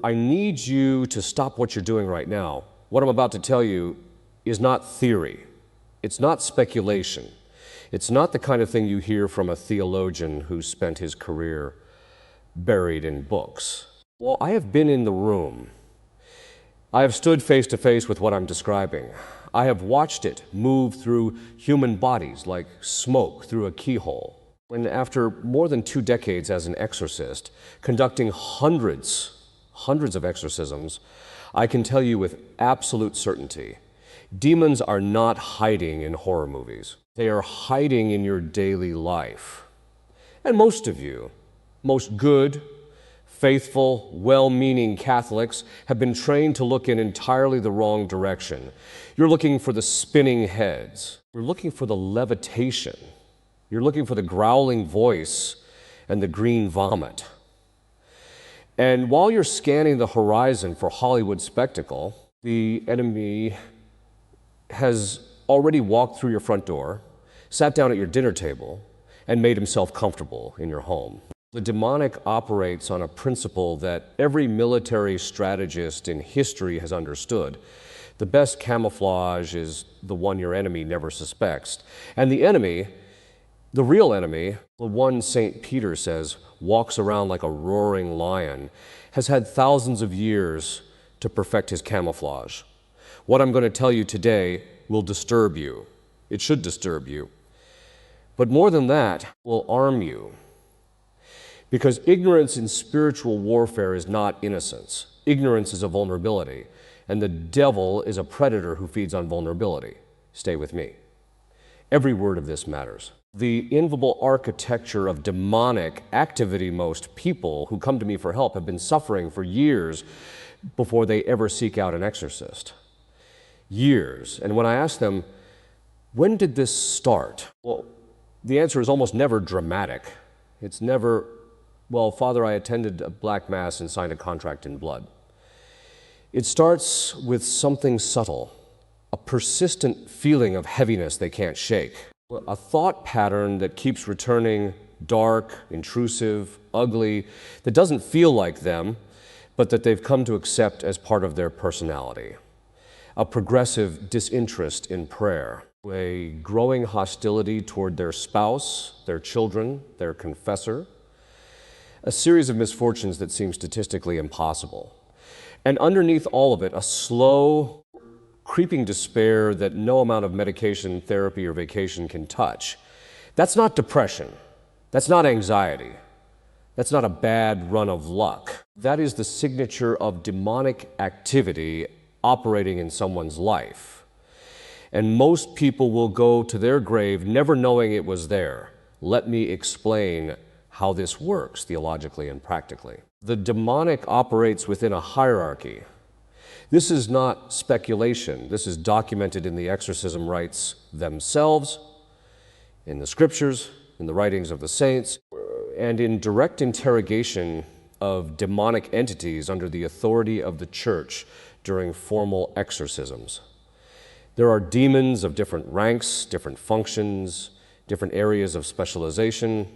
I need you to stop what you're doing right now. What I'm about to tell you is not theory. It's not speculation. It's not the kind of thing you hear from a theologian who spent his career buried in books. Well, I have been in the room. I have stood face to face with what I'm describing. I have watched it move through human bodies like smoke through a keyhole. And after more than 2 decades as an exorcist, conducting hundreds of exorcisms, I can tell you with absolute certainty, demons are not hiding in horror movies. They are hiding in your daily life. And most of you, most good, faithful, well-meaning Catholics have been trained to look in entirely the wrong direction. You're looking for the spinning heads. You're looking for the levitation. You're looking for the growling voice and the green vomit. And while you're scanning the horizon for Hollywood spectacle, the enemy has already walked through your front door, sat down at your dinner table, and made himself comfortable in your home. The demonic operates on a principle that every military strategist in history has understood. The best camouflage is the one your enemy never suspects. And the enemy, the real enemy, the one St. Peter says walks around like a roaring lion, has had thousands of years to perfect his camouflage. What I'm going to tell you today will disturb you. It should disturb you. But more than that, will arm you. Because ignorance in spiritual warfare is not innocence. Ignorance is a vulnerability, and the devil is a predator who feeds on vulnerability. Stay with me. Every word of this matters. The invisible architecture of demonic activity most people who come to me for help have been suffering for years before they ever seek out an exorcist. Years. And when I ask them, when did this start? Well, the answer is almost never dramatic. It's never, well, Father, I attended a black mass and signed a contract in blood. It starts with something subtle, a persistent feeling of heaviness they can't shake, a thought pattern that keeps returning, dark, intrusive, ugly, that doesn't feel like them, but that they've come to accept as part of their personality. A progressive disinterest in prayer, a growing hostility toward their spouse, their children, their confessor, a series of misfortunes that seem statistically impossible. And underneath all of it, a slow, creeping despair that no amount of medication, therapy, or vacation can touch. That's not depression. That's not anxiety. That's not a bad run of luck. That is the signature of demonic activity operating in someone's life. And most people will go to their grave never knowing it was there. Let me explain how this works theologically and practically. The demonic operates within a hierarchy. This is not speculation. This is documented in the exorcism rites themselves, in the scriptures, in the writings of the saints, and in direct interrogation of demonic entities under the authority of the church during formal exorcisms. There are demons of different ranks, different functions, different areas of specialization.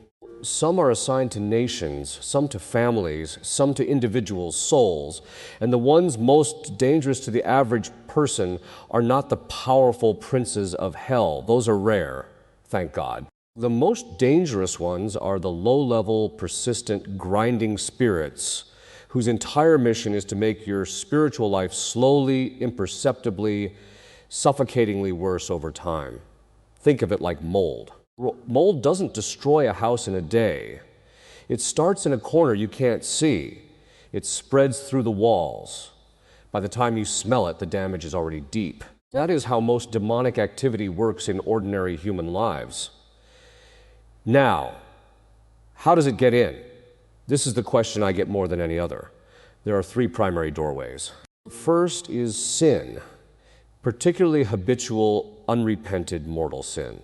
Some are assigned to nations, some to families, some to individual souls, and the ones most dangerous to the average person are not the powerful princes of hell. Those are rare, thank God. The most dangerous ones are the low-level, persistent, grinding spirits whose entire mission is to make your spiritual life slowly, imperceptibly, suffocatingly worse over time. Think of it like mold. Mold doesn't destroy a house in a day. It starts in a corner you can't see. It spreads through the walls. By the time you smell it, the damage is already deep. That is how most demonic activity works in ordinary human lives. Now, how does it get in? This is the question I get more than any other. There are 3 primary doorways. First is sin, particularly habitual, unrepented mortal sin.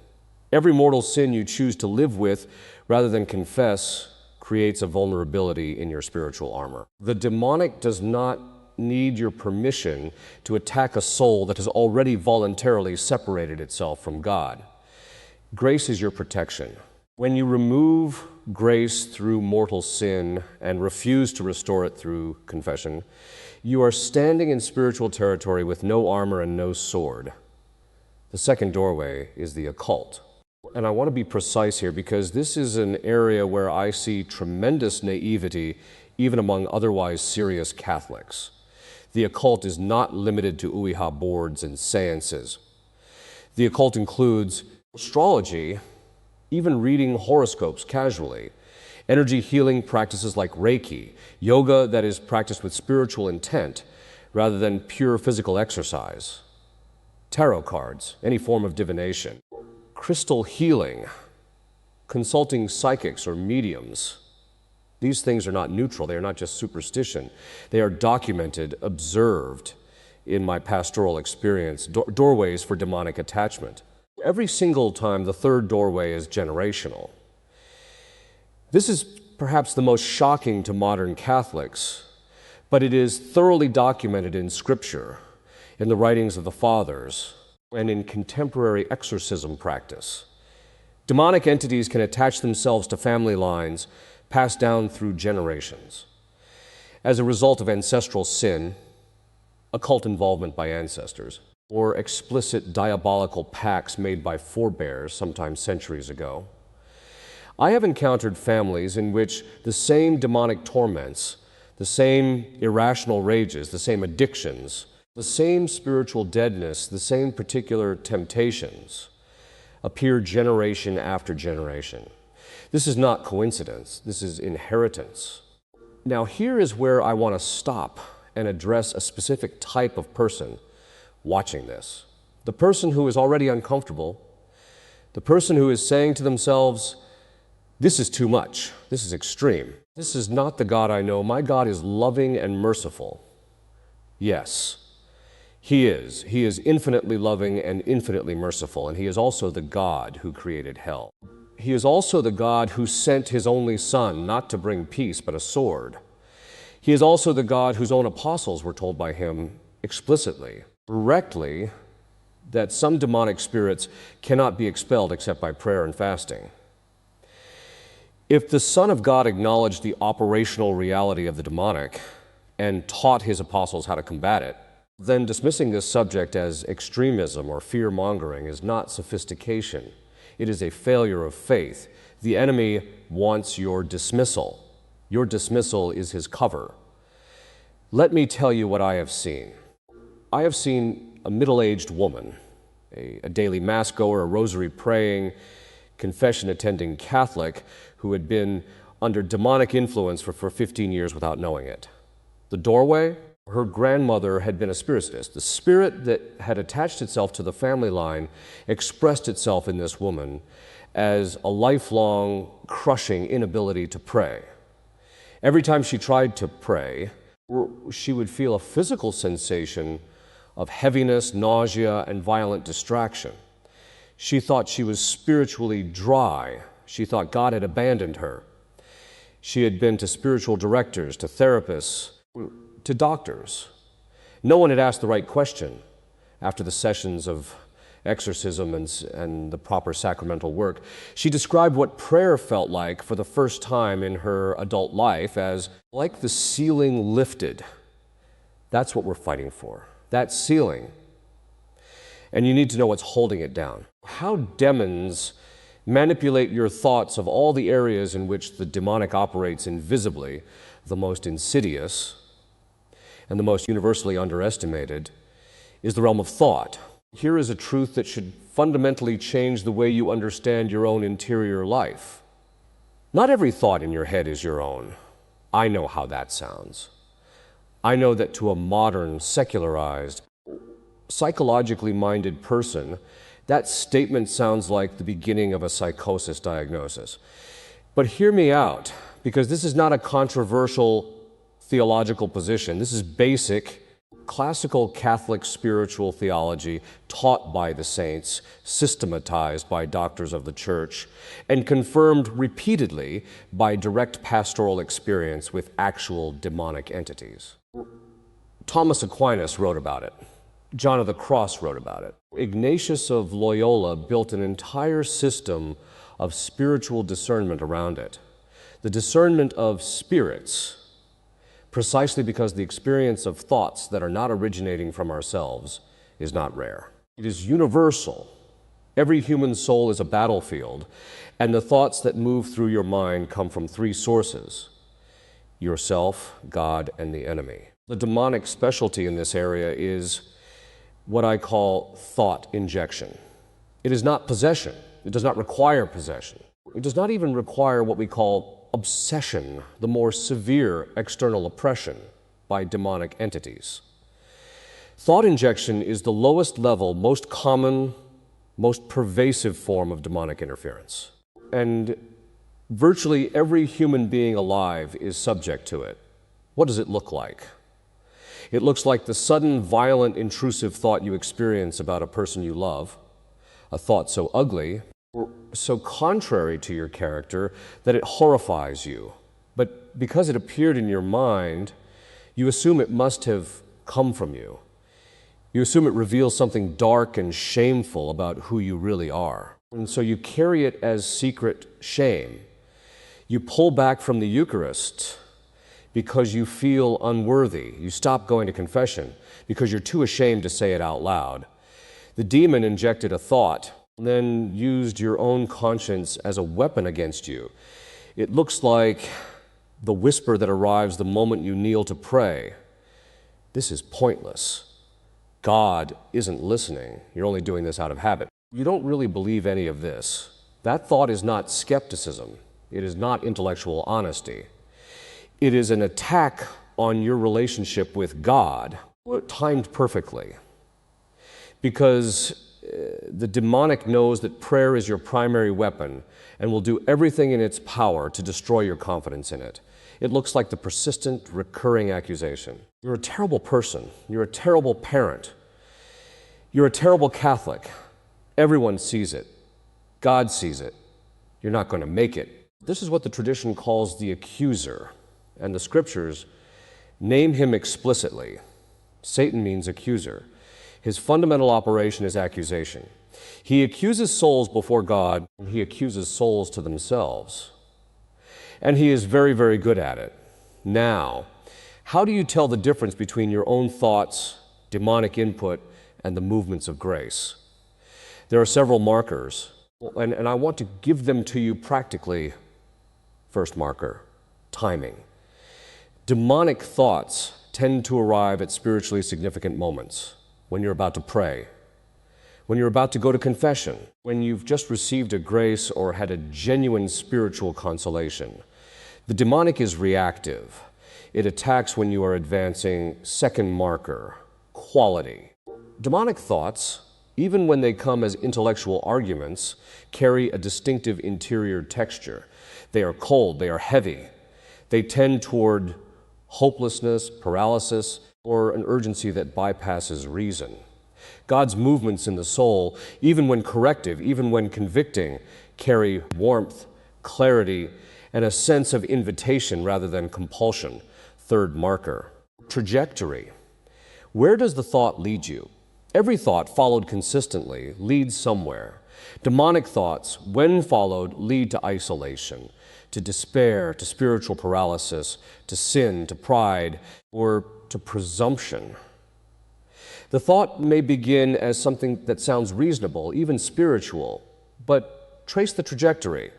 Every mortal sin you choose to live with rather than confess creates a vulnerability in your spiritual armor. The demonic does not need your permission to attack a soul that has already voluntarily separated itself from God. Grace is your protection. When you remove grace through mortal sin and refuse to restore it through confession, you are standing in spiritual territory with no armor and no sword. The second doorway is the occult. And I want to be precise here because this is an area where I see tremendous naivety even among otherwise serious Catholics. The occult is not limited to Ouija boards and seances. The occult includes astrology, even reading horoscopes casually, energy healing practices like Reiki, yoga that is practiced with spiritual intent rather than pure physical exercise, tarot cards, any form of divination, crystal healing, consulting psychics or mediums. These things are not neutral. They are not just superstition. They are documented, observed in my pastoral experience, doorways for demonic attachment. Every single time, the third doorway is generational. This is perhaps the most shocking to modern Catholics, but it is thoroughly documented in Scripture, in the writings of the Fathers, and in contemporary exorcism practice. Demonic entities can attach themselves to family lines passed down through generations. As a result of ancestral sin, occult involvement by ancestors, or explicit diabolical pacts made by forebears, sometimes centuries ago, I have encountered families in which the same demonic torments, the same irrational rages, the same addictions, the same spiritual deadness, the same particular temptations appear generation after generation. This is not coincidence, this is inheritance. Now here is where I want to stop and address a specific type of person watching this. The person who is already uncomfortable, the person who is saying to themselves, this is too much, this is extreme. This is not the God I know. My God is loving and merciful. Yes, He is. He is infinitely loving and infinitely merciful, and He is also the God who created hell. He is also the God who sent His only Son, not to bring peace, but a sword. He is also the God whose own apostles were told by Him explicitly, directly, that some demonic spirits cannot be expelled except by prayer and fasting. If the Son of God acknowledged the operational reality of the demonic and taught His apostles how to combat it, then dismissing this subject as extremism or fear-mongering is not sophistication. It is a failure of faith. The enemy wants your dismissal. Your dismissal is his cover. Let me tell you what I have seen. I have seen a middle-aged woman, a daily mass goer, a rosary praying, confession attending Catholic who had been under demonic influence for 15 years without knowing it. The doorway, her grandmother had been a spiritist. The spirit that had attached itself to the family line expressed itself in this woman as a lifelong, crushing inability to pray. Every time she tried to pray, she would feel a physical sensation of heaviness, nausea, and violent distraction. She thought she was spiritually dry. She thought God had abandoned her. She had been to spiritual directors, to therapists, to doctors. No one had asked the right question after the sessions of exorcism and the proper sacramental work. She described what prayer felt like for the first time in her adult life as like the ceiling lifted. That's what we're fighting for, that ceiling. And you need to know what's holding it down. How demons manipulate your thoughts of all the areas in which the demonic operates invisibly, the most insidious and the most universally underestimated, is the realm of thought. Here is a truth that should fundamentally change the way you understand your own interior life. Not every thought in your head is your own. I know how that sounds. I know that to a modern, secularized, psychologically minded person, that statement sounds like the beginning of a psychosis diagnosis. But hear me out, because this is not a controversial theological position. This is basic, classical Catholic spiritual theology taught by the saints, systematized by doctors of the church, and confirmed repeatedly by direct pastoral experience with actual demonic entities. Thomas Aquinas wrote about it. John of the Cross wrote about it. Ignatius of Loyola built an entire system of spiritual discernment around it. The discernment of spirits, precisely because the experience of thoughts that are not originating from ourselves is not rare. It is universal. Every human soul is a battlefield, and the thoughts that move through your mind come from three sources: yourself, God, and the enemy. The demonic specialty in this area is what I call thought injection. It is not possession. It does not require possession. It does not even require what we call obsession, the more severe external oppression by demonic entities. Thought injection is the lowest level, most common, most pervasive form of demonic interference. And virtually every human being alive is subject to it. What does it look like? It looks like the sudden, violent, intrusive thought you experience about a person you love, a thought so ugly or so contrary to your character that it horrifies you. But because it appeared in your mind, you assume it must have come from you. You assume it reveals something dark and shameful about who you really are. And so you carry it as secret shame. You pull back from the Eucharist because you feel unworthy. You stop going to confession because you're too ashamed to say it out loud. The demon injected a thought and then used your own conscience as a weapon against you. It looks like the whisper that arrives the moment you kneel to pray. This is pointless. God isn't listening. You're only doing this out of habit. You don't really believe any of this. That thought is not skepticism. It is not intellectual honesty. It is an attack on your relationship with God, timed perfectly. Because the demonic knows that prayer is your primary weapon and will do everything in its power to destroy your confidence in it. It looks like the persistent, recurring accusation. You're a terrible person. You're a terrible parent. You're a terrible Catholic. Everyone sees it. God sees it. You're not going to make it. This is what the tradition calls the accuser, and the scriptures name him explicitly. Satan means accuser. His fundamental operation is accusation. He accuses souls before God, and he accuses souls to themselves. And he is very, very good at it. Now, how do you tell the difference between your own thoughts, demonic input, and the movements of grace? There are several markers, and I want to give them to you practically. First marker, timing. Demonic thoughts tend to arrive at spiritually significant moments. When you're about to pray, when you're about to go to confession, when you've just received a grace or had a genuine spiritual consolation. The demonic is reactive. It attacks when you are advancing. Second marker, quality. Demonic thoughts, even when they come as intellectual arguments, carry a distinctive interior texture. They are cold, they are heavy. They tend toward hopelessness, paralysis, or an urgency that bypasses reason. God's movements in the soul, even when corrective, even when convicting, carry warmth, clarity, and a sense of invitation rather than compulsion. Third marker, trajectory. Where does the thought lead you? Every thought followed consistently leads somewhere. Demonic thoughts, when followed, lead to isolation, to despair, to spiritual paralysis, to sin, to pride, or to presumption. The thought may begin as something that sounds reasonable, even spiritual, but trace the trajectory.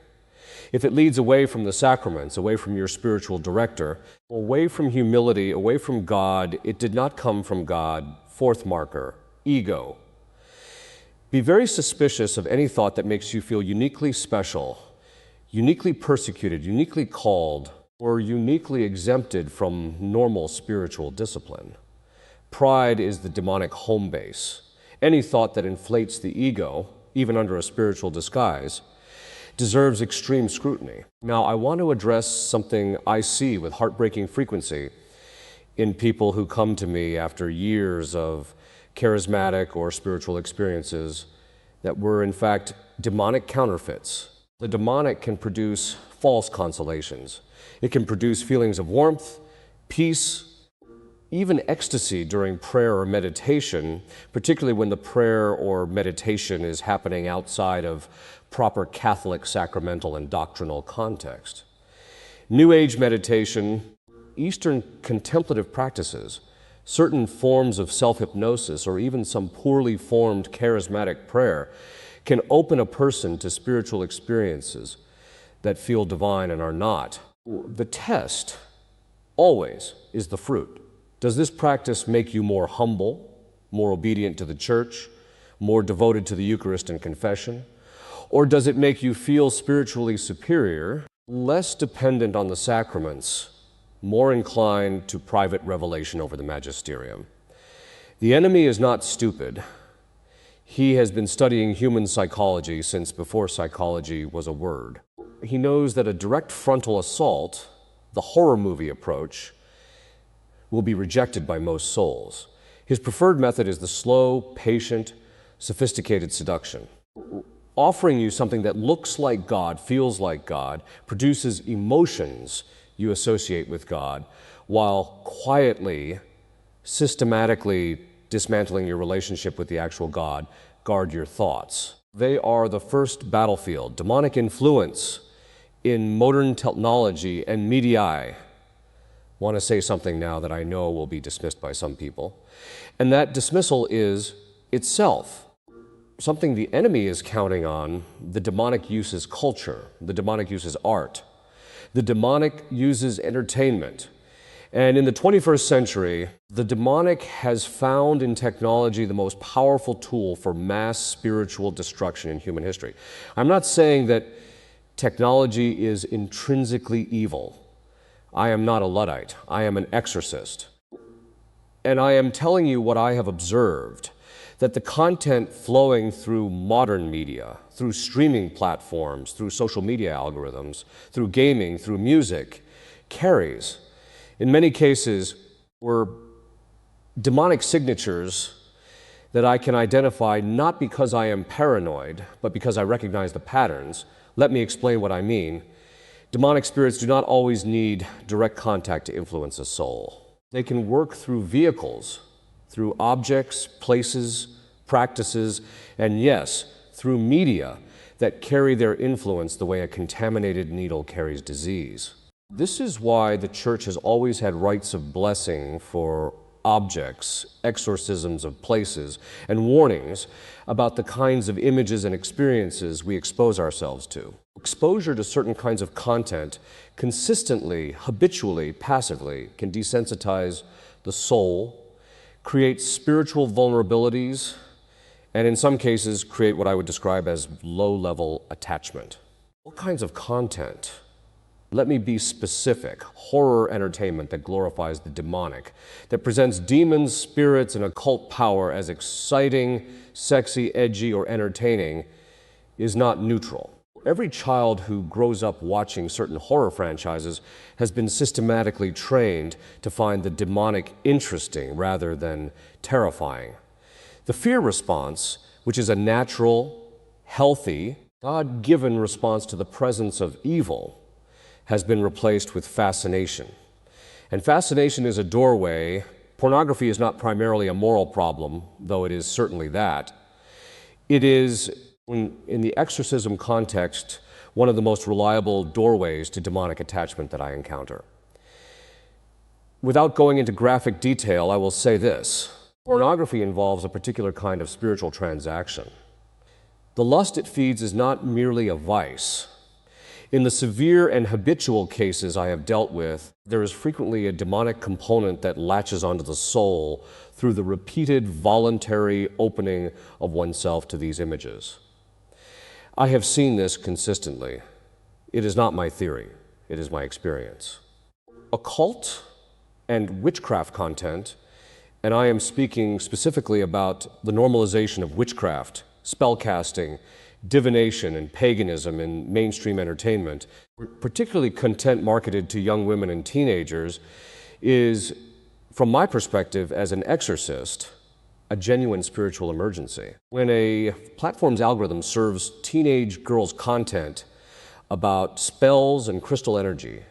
If it leads away from the sacraments, away from your spiritual director, away from humility, away from God, it did not come from God. Fourth marker, ego. Be very suspicious of any thought that makes you feel uniquely special, uniquely persecuted, uniquely called, or uniquely exempted from normal spiritual discipline. Pride is the demonic home base. Any thought that inflates the ego, even under a spiritual disguise, deserves extreme scrutiny. Now, I want to address something I see with heartbreaking frequency in people who come to me after years of charismatic or spiritual experiences that were, in fact, demonic counterfeits. The demonic can produce false consolations. It can produce feelings of warmth, peace, even ecstasy during prayer or meditation, particularly when the prayer or meditation is happening outside of proper Catholic sacramental and doctrinal context. New Age meditation, Eastern contemplative practices, certain forms of self-hypnosis, or even some poorly formed charismatic prayer can open a person to spiritual experiences that feel divine and are not. The test always is the fruit. Does this practice make you more humble, more obedient to the church, more devoted to the Eucharist and confession? Or does it make you feel spiritually superior, less dependent on the sacraments, more inclined to private revelation over the magisterium? The enemy is not stupid. He has been studying human psychology since before psychology was a word. He knows that a direct frontal assault, the horror movie approach, will be rejected by most souls. His preferred method is the slow, patient, sophisticated seduction. Offering you something that looks like God, feels like God, produces emotions you associate with God, while quietly, systematically dismantling your relationship with the actual God, guard your thoughts. They are the first battlefield. Demonic influence in modern technology and media. Want to say something now that I know will be dismissed by some people. And that dismissal is itself something the enemy is counting on. The demonic uses culture. The demonic uses art. The demonic uses entertainment. And in the 21st century, the demonic has found in technology the most powerful tool for mass spiritual destruction in human history. I'm not saying that technology is intrinsically evil. I am not a Luddite. I am an exorcist. And I am telling you what I have observed, that the content flowing through modern media, through streaming platforms, through social media algorithms, through gaming, through music, carries, in many cases, were demonic signatures that I can identify not because I am paranoid, but because I recognize the patterns. Let me explain what I mean. Demonic spirits do not always need direct contact to influence a soul. They can work through vehicles, through objects, places, practices, and yes, through media that carry their influence the way a contaminated needle carries disease. This is why the church has always had rites of blessing for objects, exorcisms of places, and warnings about the kinds of images and experiences we expose ourselves to. Exposure to certain kinds of content consistently, habitually, passively can desensitize the soul, create spiritual vulnerabilities, and in some cases create what I would describe as low-level attachment. What kinds of content? Let me be specific. Horror entertainment that glorifies the demonic, that presents demons, spirits, and occult power as exciting, sexy, edgy, or entertaining is not neutral. Every child who grows up watching certain horror franchises has been systematically trained to find the demonic interesting rather than terrifying. The fear response, which is a natural, healthy, God-given response to the presence of evil, has been replaced with fascination. And fascination is a doorway. Pornography is not primarily a moral problem, though it is certainly that. It is, in the exorcism context, one of the most reliable doorways to demonic attachment that I encounter. Without going into graphic detail, I will say this. Pornography involves a particular kind of spiritual transaction. The lust it feeds is not merely a vice. In the severe and habitual cases I have dealt with, there is frequently a demonic component that latches onto the soul through the repeated voluntary opening of oneself to these images. I have seen this consistently. It is not my theory, it is my experience. Occult and witchcraft content, and I am speaking specifically about the normalization of witchcraft, spellcasting, divination, and paganism in mainstream entertainment, particularly content marketed to young women and teenagers, is, from my perspective as an exorcist, a genuine spiritual emergency. When a platform's algorithm serves teenage girls' content about spells and crystal energy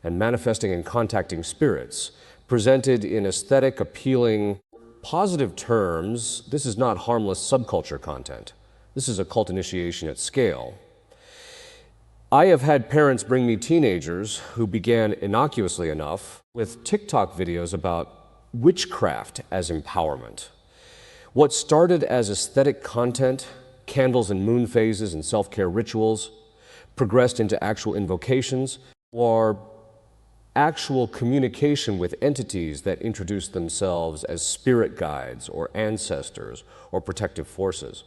and manifesting and contacting spirits, presented in aesthetic, appealing, positive terms. This is not harmless subculture content. This is a cult initiation at scale. I have had parents bring me teenagers who began innocuously enough with TikTok videos about witchcraft as empowerment. What started as aesthetic content, candles and moon phases and self-care rituals, progressed into actual invocations or actual communication with entities that introduced themselves as spirit guides or ancestors or protective forces.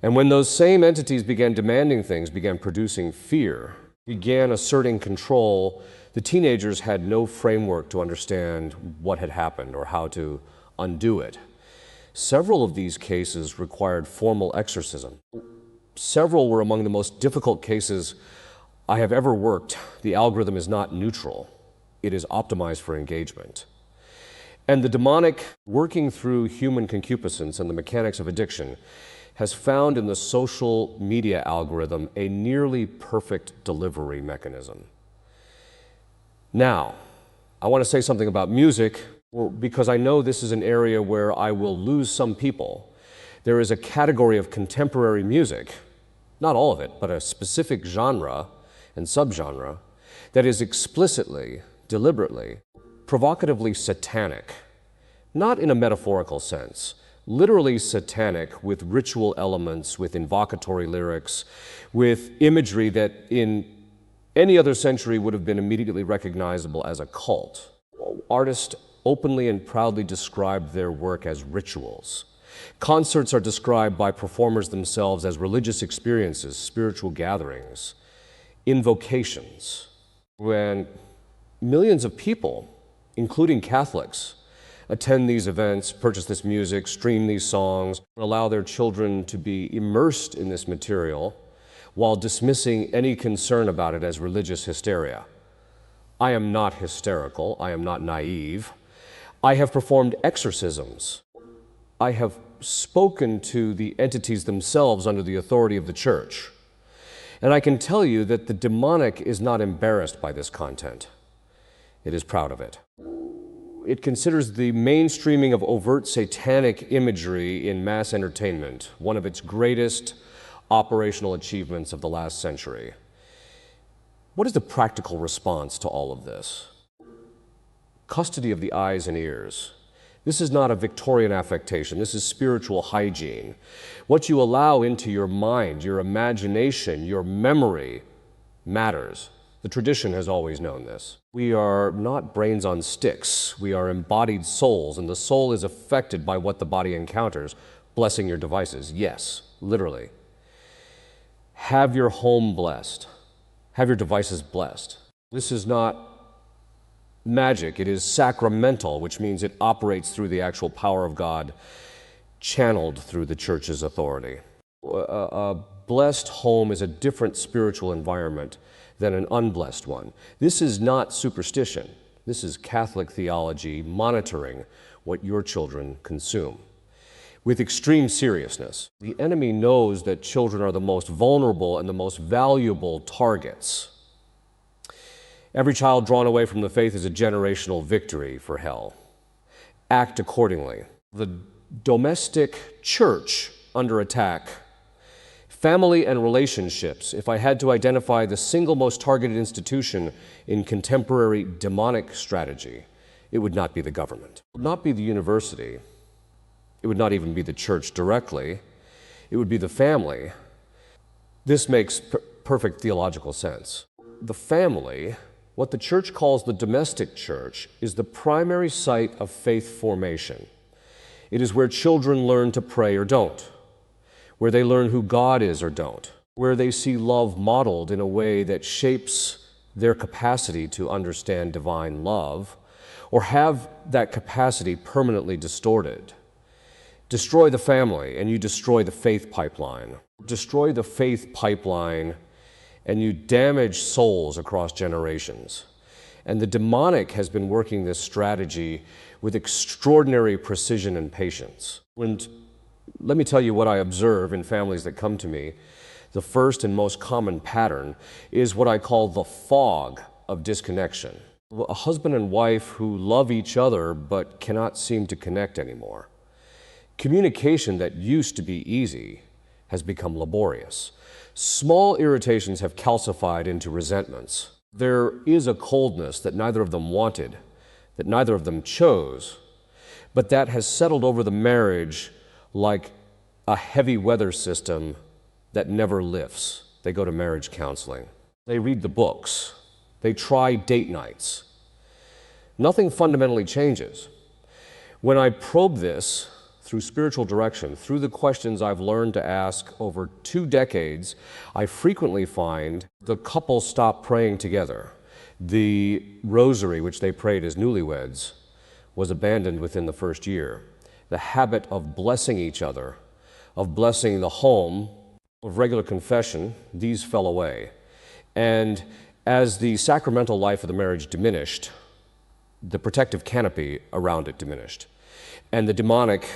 And when those same entities began demanding things, began producing fear, began asserting control, the teenagers had no framework to understand what had happened or how to undo it. Several of these cases required formal exorcism. Several were among the most difficult cases I have ever worked. The algorithm is not neutral. It is optimized for engagement. And the demonic, working through human concupiscence and the mechanics of addiction, has found in the social media algorithm a nearly perfect delivery mechanism. Now, I want to say something about music, because I know this is an area where I will lose some people. There is a category of contemporary music, not all of it, but a specific genre and subgenre that is explicitly, deliberately, provocatively satanic, not in a metaphorical sense, literally satanic, with ritual elements, with invocatory lyrics, with imagery that in any other century would have been immediately recognizable as a cult. Artists openly and proudly describe their work as rituals. Concerts are described by performers themselves as religious experiences, spiritual gatherings, invocations. When millions of people, including Catholics, attend these events, purchase this music, stream these songs, allow their children to be immersed in this material while dismissing any concern about it as religious hysteria. I am not hysterical. I am not naive. I have performed exorcisms. I have spoken to the entities themselves under the authority of the church. And I can tell you that the demonic is not embarrassed by this content. It is proud of it. It considers the mainstreaming of overt satanic imagery in mass entertainment one of its greatest operational achievements of the last century. What is the practical response to all of this? Custody of the eyes and ears. This is not a Victorian affectation. This is spiritual hygiene. What you allow into your mind, your imagination, your memory matters. The tradition has always known this. We are not brains on sticks. We are embodied souls, and the soul is affected by what the body encounters. Blessing your devices, yes, literally. Have your home blessed. Have your devices blessed. This is not magic. It is sacramental, which means it operates through the actual power of God, channeled through the church's authority. A blessed home is a different spiritual environment than an unblessed one. This is not superstition. This is Catholic theology monitoring what your children consume with extreme seriousness. The enemy knows that children are the most vulnerable and the most valuable targets. Every child drawn away from the faith is a generational victory for hell. Act accordingly. The domestic church under attack. Family and relationships. If I had to identify the single most targeted institution in contemporary demonic strategy, it would not be the government. It would not be the university. It would not even be the church directly. It would be the family. This makes perfect theological sense. The family, what the church calls the domestic church, is the primary site of faith formation. It is where children learn to pray or don't, where they learn who God is or don't, where they see love modeled in a way that shapes their capacity to understand divine love, or have that capacity permanently distorted. Destroy the family, and you destroy the faith pipeline. Destroy the faith pipeline, and you damage souls across generations. And the demonic has been working this strategy with extraordinary precision and patience. Let me tell you what I observe in families that come to me. The first and most common pattern is what I call the fog of disconnection. A husband and wife who love each other but cannot seem to connect anymore. Communication that used to be easy has become laborious. Small irritations have calcified into resentments. There is a coldness that neither of them wanted, that neither of them chose, but that has settled over the marriage like a heavy weather system that never lifts. They go to marriage counseling. They read the books. They try date nights. Nothing fundamentally changes. When I probe this through spiritual direction, through the questions I've learned to ask over 2 decades, I frequently find the couple stop praying together. The rosary, which they prayed as newlyweds, was abandoned within the first year. The habit of blessing each other, of blessing the home, of regular confession, these fell away. And as the sacramental life of the marriage diminished, the protective canopy around it diminished. And the demonic,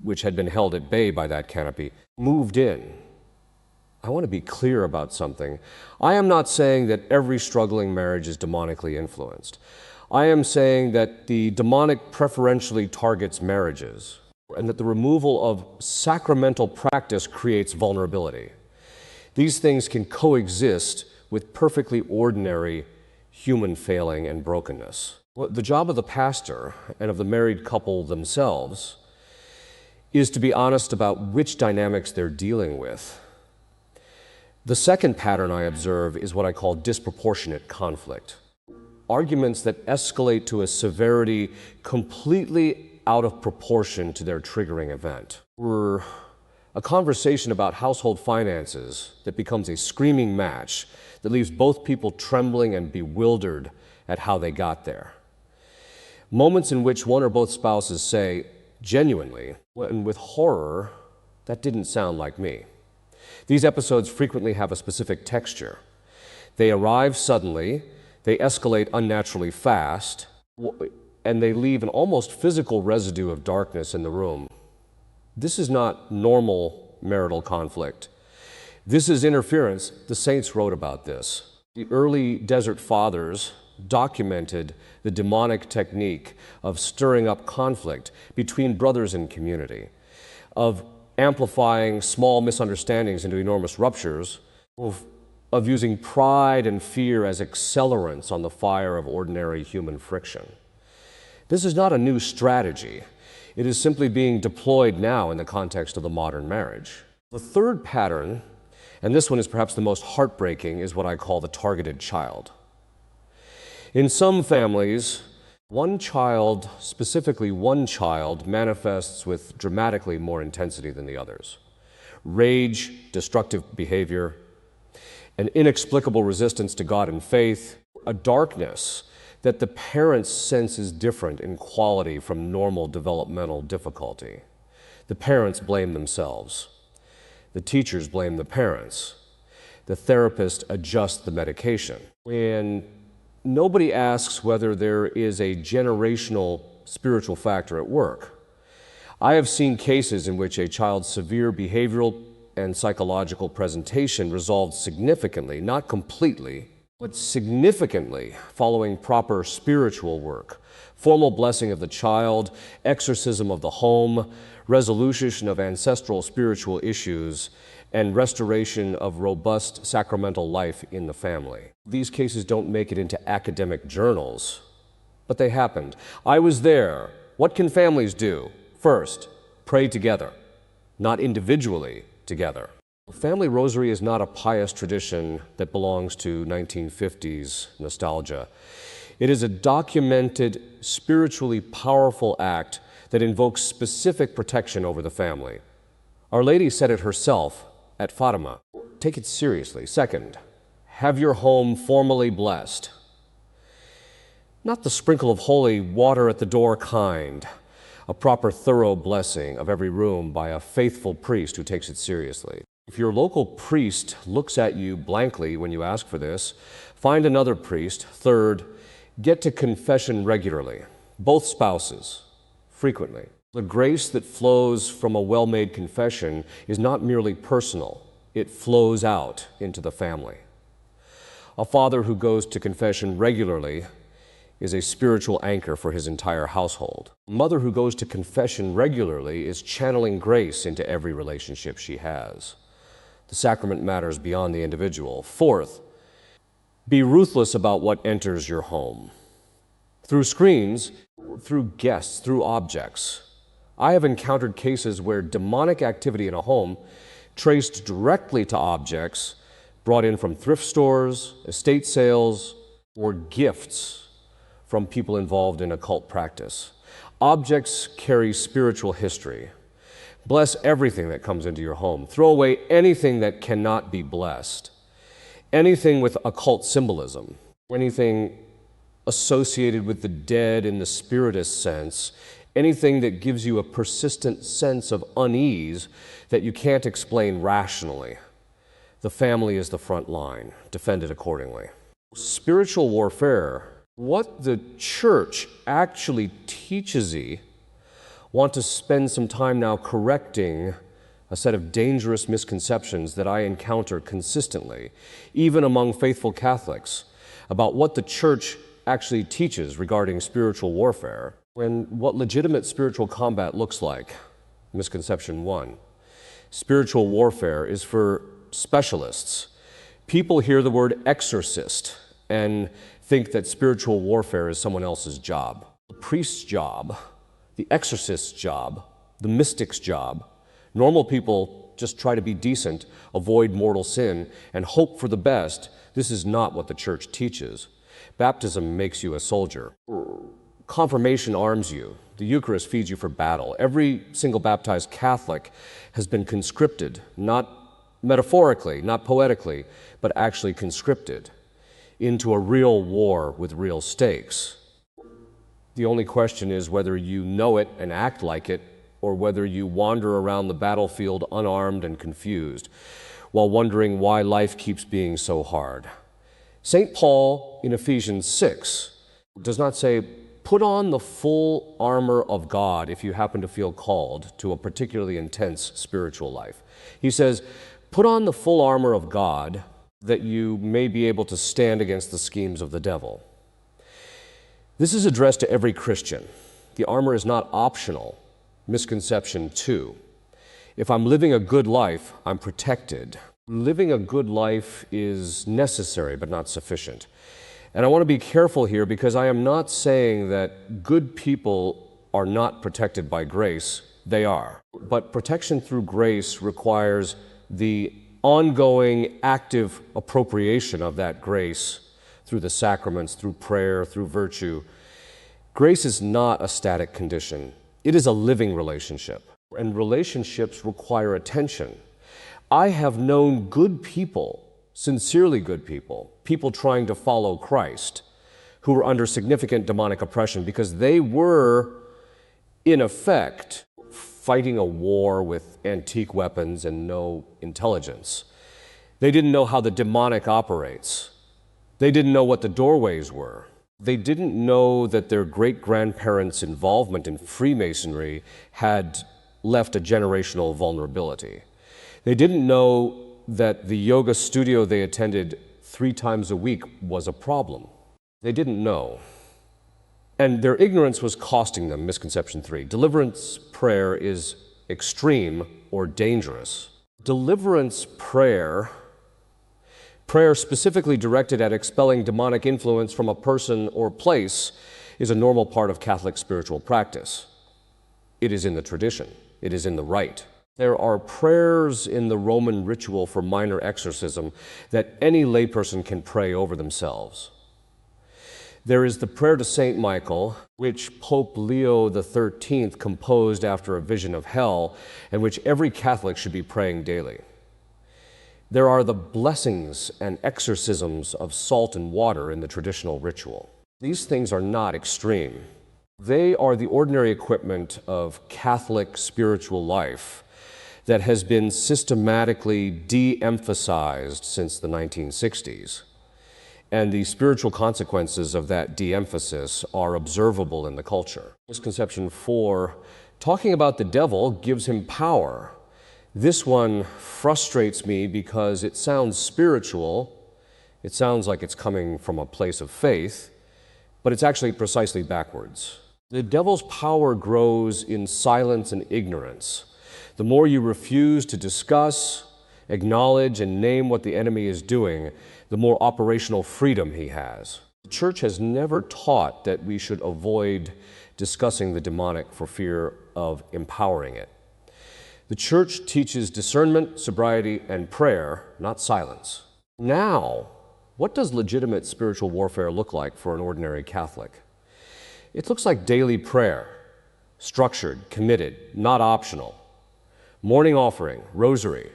which had been held at bay by that canopy, moved in. I want to be clear about something. I am not saying that every struggling marriage is demonically influenced. I am saying that the demonic preferentially targets marriages, and that the removal of sacramental practice creates vulnerability. These things can coexist with perfectly ordinary human failing and brokenness. Well, the job of the pastor and of the married couple themselves is to be honest about which dynamics they're dealing with. The second pattern I observe is what I call disproportionate conflict. Arguments that escalate to a severity completely out of proportion to their triggering event. Or a conversation about household finances that becomes a screaming match that leaves both people trembling and bewildered at how they got there. Moments in which one or both spouses say, genuinely, and with horror, that didn't sound like me. These episodes frequently have a specific texture. They arrive suddenly, they escalate unnaturally fast, and they leave an almost physical residue of darkness in the room. This is not normal marital conflict. This is interference. The saints wrote about this. The early desert fathers documented the demonic technique of stirring up conflict between brothers in community, of amplifying small misunderstandings into enormous ruptures, of using pride and fear as accelerants on the fire of ordinary human friction. This is not a new strategy. It is simply being deployed now in the context of the modern marriage. The third pattern, and this one is perhaps the most heartbreaking, is what I call the targeted child. In some families, one child, specifically one child, manifests with dramatically more intensity than the others. Rage, destructive behavior, an inexplicable resistance to God and faith, a darkness that the parents sense is different in quality from normal developmental difficulty. The parents blame themselves. The teachers blame the parents. The therapist adjusts the medication. And nobody asks whether there is a generational spiritual factor at work. I have seen cases in which a child's severe behavioral and psychological presentation resolved significantly, not completely, but significantly following proper spiritual work, formal blessing of the child, exorcism of the home, resolution of ancestral spiritual issues, and restoration of robust sacramental life in the family. These cases don't make it into academic journals, but they happened. I was there. What can families do? First, pray together, not individually together. Family rosary is not a pious tradition that belongs to 1950s nostalgia. It is a documented, spiritually powerful act that invokes specific protection over the family. Our Lady said it herself at Fatima. Take it seriously. Second, have your home formally blessed. Not the sprinkle of holy water at the door kind, a proper thorough blessing of every room by a faithful priest who takes it seriously. If your local priest looks at you blankly when you ask for this, find another priest. Third, get to confession regularly, both spouses, frequently. The grace that flows from a well-made confession is not merely personal, it flows out into the family. A father who goes to confession regularly is a spiritual anchor for his entire household. A mother who goes to confession regularly is channeling grace into every relationship she has. The sacrament matters beyond the individual. Fourth, be ruthless about what enters your home. Through screens, through guests, through objects. I have encountered cases where demonic activity in a home traced directly to objects brought in from thrift stores, estate sales, or gifts from people involved in occult practice. Objects carry spiritual history. Bless everything that comes into your home. Throw away anything that cannot be blessed. Anything with occult symbolism, anything associated with the dead in the spiritist sense, anything that gives you a persistent sense of unease that you can't explain rationally. The family is the front line. Defend it accordingly. Spiritual warfare, what the church actually teaches ye, want to spend some time now correcting a set of dangerous misconceptions that I encounter consistently, even among faithful Catholics, about what the church actually teaches regarding spiritual warfare and what legitimate spiritual combat looks like. Misconception 1. Spiritual warfare is for specialists. People hear the word exorcist and think that spiritual warfare is someone else's job. The priest's job, the exorcist's job, the mystic's job. Normal people just try to be decent, avoid mortal sin, and hope for the best. This is not what the church teaches. Baptism makes you a soldier. Confirmation arms you. The Eucharist feeds you for battle. Every single baptized Catholic has been conscripted, not metaphorically, not poetically, but actually conscripted into a real war with real stakes. The only question is whether you know it and act like it, or whether you wander around the battlefield unarmed and confused, while wondering why life keeps being so hard. St. Paul in Ephesians 6 does not say, put on the full armor of God if you happen to feel called to a particularly intense spiritual life. He says, put on the full armor of God that you may be able to stand against the schemes of the devil. This is addressed to every Christian. The armor is not optional. Misconception 2. If I'm living a good life, I'm protected. Living a good life is necessary but not sufficient. And I want to be careful here because I am not saying that good people are not protected by grace. They are. But protection through grace requires the ongoing active appropriation of that grace through the sacraments, through prayer, through virtue. Grace is not a static condition. It is a living relationship, and relationships require attention. I have known good people, sincerely good people, people trying to follow Christ, who were under significant demonic oppression because they were, in effect, fighting a war with antique weapons and no intelligence. They didn't know how the demonic operates. They didn't know what the doorways were. They didn't know that their great-grandparents' involvement in Freemasonry had left a generational vulnerability. They didn't know that the yoga studio they attended 3 times a week was a problem. They didn't know. And their ignorance was costing them. Misconception 3. Deliverance prayer is extreme or dangerous. Deliverance prayer specifically directed at expelling demonic influence from a person or place, is a normal part of Catholic spiritual practice. It is in the tradition. It is in the rite. There are prayers in the Roman ritual for minor exorcism that any layperson can pray over themselves. There is the prayer to Saint Michael, which Pope Leo XIII composed after a vision of hell, and which every Catholic should be praying daily. There are the blessings and exorcisms of salt and water in the traditional ritual. These things are not extreme. They are the ordinary equipment of Catholic spiritual life that has been systematically de-emphasized since the 1960s. And the spiritual consequences of that de-emphasis are observable in the culture. Misconception 4, talking about the devil gives him power. This one frustrates me because it sounds spiritual It sounds like it's coming from a place of faith, but it's actually precisely backwards. The devil's power grows in silence and ignorance. The more you refuse to discuss, acknowledge, and name what the enemy is doing, the more operational freedom he has. The church has never taught that we should avoid discussing the demonic for fear of empowering it. The church teaches discernment, sobriety, and prayer, not silence. Now, what does legitimate spiritual warfare look like for an ordinary Catholic? It looks like daily prayer, structured, committed, not optional. Morning offering, rosary,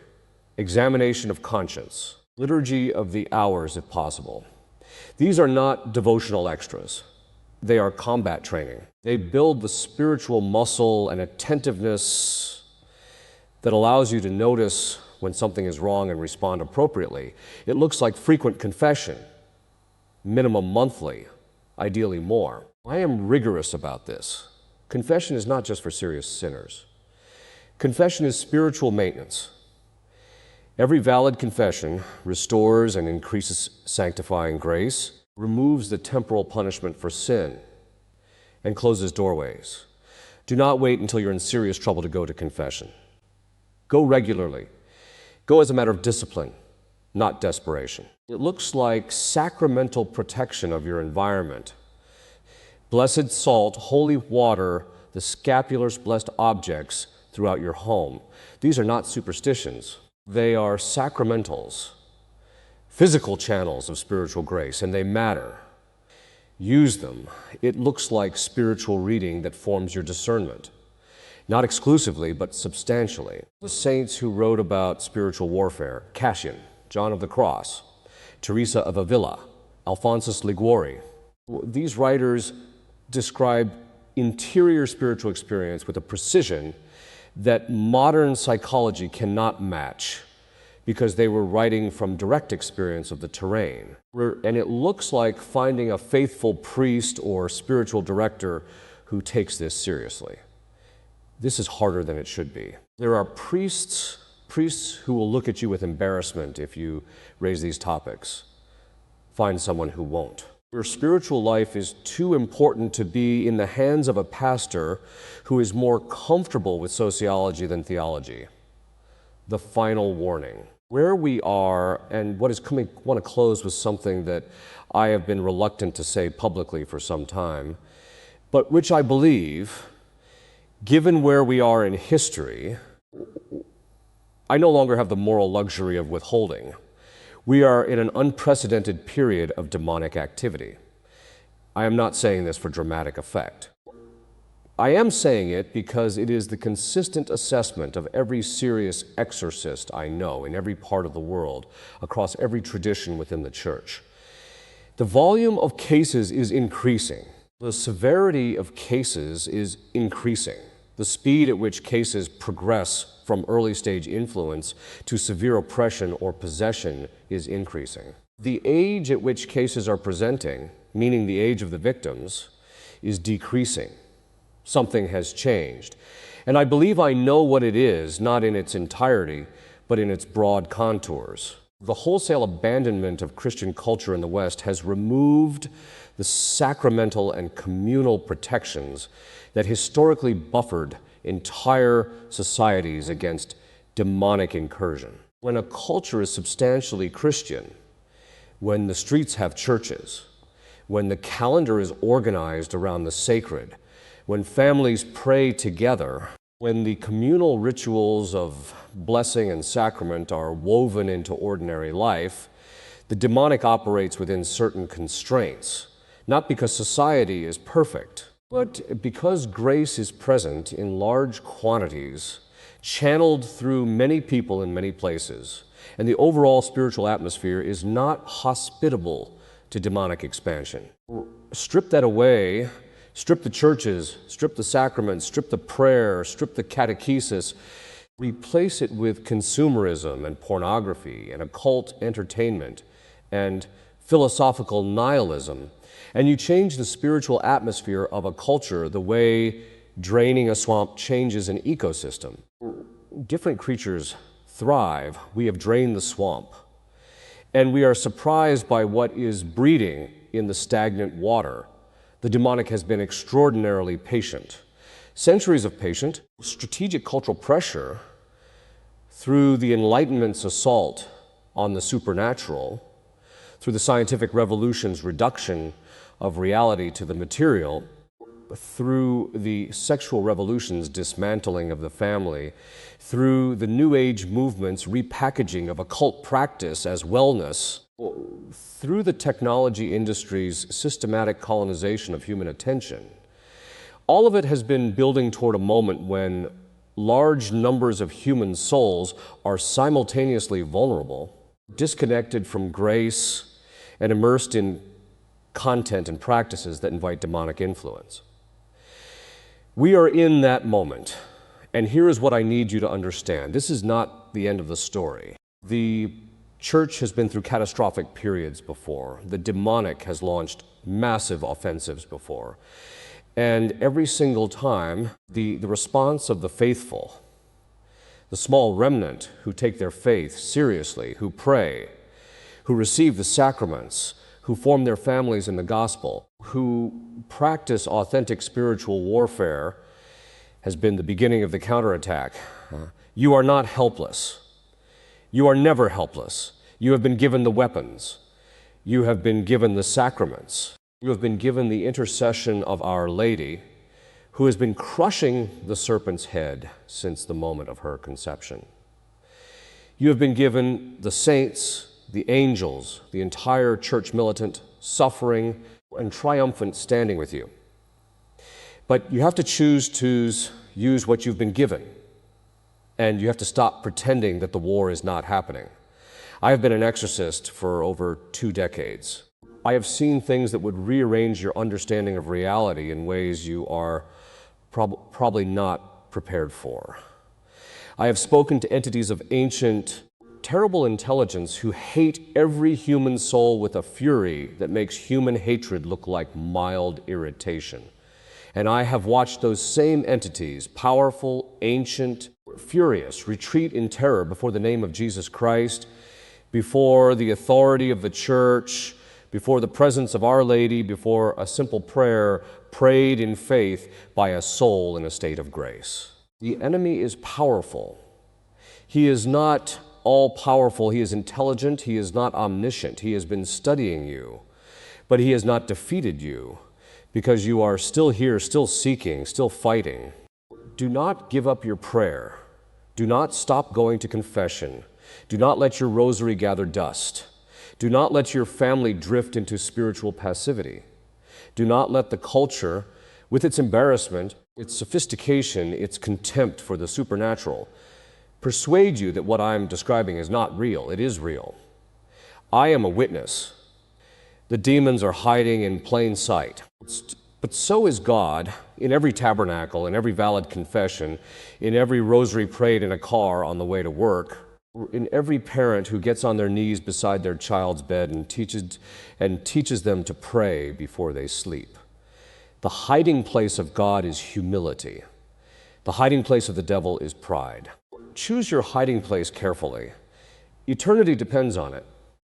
examination of conscience, liturgy of the hours if possible. These are not devotional extras. They are combat training. They build the spiritual muscle and attentiveness that allows you to notice when something is wrong and respond appropriately. It looks like frequent confession, minimum monthly, ideally more. I am rigorous about this. Confession is not just for serious sinners. Confession is spiritual maintenance. Every valid confession restores and increases sanctifying grace, removes the temporal punishment for sin, and closes doorways. Do not wait until you're in serious trouble to go to confession. Go regularly. Go as a matter of discipline, not desperation. It looks like sacramental protection of your environment. Blessed salt, holy water, the scapular's blessed objects throughout your home. These are not superstitions. They are sacramentals, physical channels of spiritual grace, and they matter. Use them. It looks like spiritual reading that forms your discernment. Not exclusively, but substantially. The saints who wrote about spiritual warfare, Cassian, John of the Cross, Teresa of Avila, Alphonsus Liguori, these writers describe interior spiritual experience with a precision that modern psychology cannot match because they were writing from direct experience of the terrain. And it looks like finding a faithful priest or spiritual director who takes this seriously. This is harder than it should be. There are priests who will look at you with embarrassment if you raise these topics. Find someone who won't. Your spiritual life is too important to be in the hands of a pastor who is more comfortable with sociology than theology. The final warning. Where we are, and what is coming, I want to close with something that I have been reluctant to say publicly for some time, but which I believe, given where we are in history, I no longer have the moral luxury of withholding. We are in an unprecedented period of demonic activity. I am not saying this for dramatic effect. I am saying it because it is the consistent assessment of every serious exorcist I know in every part of the world, across every tradition within the church. The volume of cases is increasing. The severity of cases is increasing. The speed at which cases progress from early stage influence to severe oppression or possession is increasing. The age at which cases are presenting, meaning the age of the victims, is decreasing. Something has changed. And I believe I know what it is, not in its entirety, but in its broad contours. The wholesale abandonment of Christian culture in the West has removed the sacramental and communal protections that historically buffered entire societies against demonic incursion. When a culture is substantially Christian, when the streets have churches, when the calendar is organized around the sacred, when families pray together, when the communal rituals of blessing and sacrament are woven into ordinary life, the demonic operates within certain constraints, not because society is perfect, but because grace is present in large quantities, channeled through many people in many places, and the overall spiritual atmosphere is not hospitable to demonic expansion. Strip that away, strip the churches, strip the sacraments, strip the prayer, strip the catechesis, replace it with consumerism and pornography and occult entertainment and philosophical nihilism, and you change the spiritual atmosphere of a culture the way draining a swamp changes an ecosystem. Different creatures thrive. We have drained the swamp. and we are surprised by what is breeding in the stagnant water. The demonic has been extraordinarily patient. Centuries of patient, strategic cultural pressure through the Enlightenment's assault on the supernatural, through the scientific revolution's reduction of reality to the material, through the sexual revolution's dismantling of the family, through the New Age movement's repackaging of occult practice as wellness, through the technology industry's systematic colonization of human attention. All of it has been building toward a moment when large numbers of human souls are simultaneously vulnerable, disconnected from grace, and immersed in content and practices that invite demonic influence. We are in that moment, and here is what I need you to understand. This is not the end of the story. The church has been through catastrophic periods before. The demonic has launched massive offensives before. And every single time, the response of the faithful, the small remnant who take their faith seriously, who pray, who receive the sacraments, who form their families in the gospel, who practice authentic spiritual warfare, has been the beginning of the counterattack. You are not helpless. You are never helpless. You have been given the weapons. You have been given the sacraments. You have been given the intercession of Our Lady, who has been crushing the serpent's head since the moment of her conception. You have been given the saints, the angels, the entire church militant, suffering and triumphant standing with you. But you have to choose to use what you've been given, and you have to stop pretending that the war is not happening. I have been an exorcist for over 2 decades. I have seen things that would rearrange your understanding of reality in ways you are probably not prepared for. I have spoken to entities of ancient, terrible intelligence who hate every human soul with a fury that makes human hatred look like mild irritation. And I have watched those same entities, powerful, ancient, furious, retreat in terror before the name of Jesus Christ, before the authority of the church, before the presence of Our Lady, before a simple prayer prayed in faith by a soul in a state of grace. The enemy is powerful. He is not all-powerful. He is intelligent. He is not omniscient. He has been studying you, but he has not defeated you because you are still here, still seeking, still fighting. Do not give up your prayer. Do not stop going to confession. Do not let your rosary gather dust. Do not let your family drift into spiritual passivity. Do not let the culture, with its embarrassment, its sophistication, its contempt for the supernatural, persuade you that what I'm describing is not real. It is real. I am a witness. The demons are hiding in plain sight. But so is God in every tabernacle, in every valid confession, in every rosary prayed in a car on the way to work, in every parent who gets on their knees beside their child's bed and teaches them to pray before they sleep. The hiding place of God is humility. The hiding place of the devil is pride. Choose your hiding place carefully. Eternity depends on it.